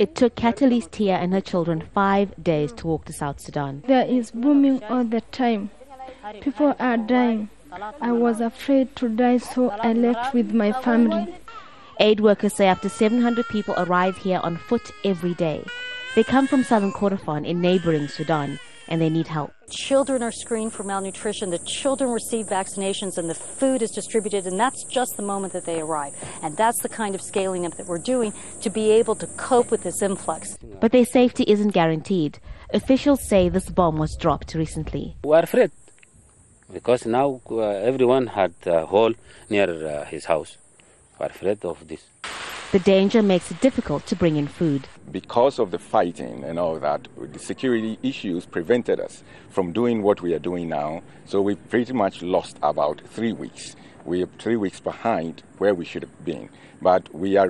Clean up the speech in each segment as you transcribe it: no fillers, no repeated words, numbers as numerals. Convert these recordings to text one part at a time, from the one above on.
It took Catalyst Tia and her children 5 days to walk to South Sudan. There is booming all the time. People are dying. I was afraid to die, so I left with my family. Aid workers say up to 700 people arrive here on foot every day. They come from southern Kordofan in neighboring Sudan, and they need help. Children are screened for malnutrition, the children receive vaccinations, and the food is distributed, and that's just the moment that they arrive. And that's the kind of scaling up that we're doing to be able to cope with this influx. But their safety isn't guaranteed. Officials say this bomb was dropped recently. We are afraid because now everyone had a hole near his house. We are afraid of this. The danger makes it difficult to bring in food. Because of the fighting and all that, the security issues prevented us from doing what we are doing now. So we pretty much lost about 3 weeks. We are 3 weeks behind where we should have been. But we are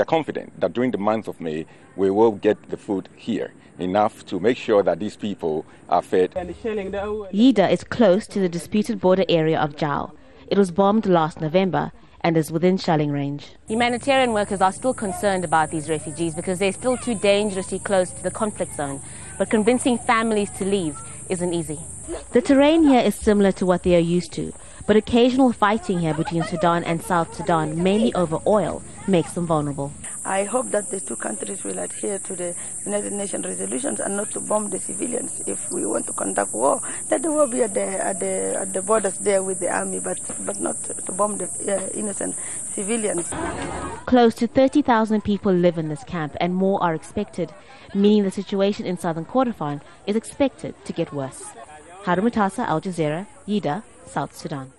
confident that during the month of May, we will get the food here, enough to make sure that these people are fed. Yida is close to the disputed border area of Jau. It was bombed last November and is within shelling range. Humanitarian workers are still concerned about these refugees because they're still too dangerously close to the conflict zone. But convincing families to leave isn't easy. The terrain here is similar to what they are used to, but occasional fighting here between Sudan and South Sudan, mainly over oil, makes them vulnerable. I hope that the two countries will adhere to the United Nations resolutions and not to bomb the civilians. If we want to conduct war, let the war be at the borders there with the army, but not to bomb the innocent civilians. Close to 30,000 people live in this camp, and more are expected, meaning the situation in southern Kordofan is expected to get worse. Haru Mutasa, Jazeera, Yida, South Sudan.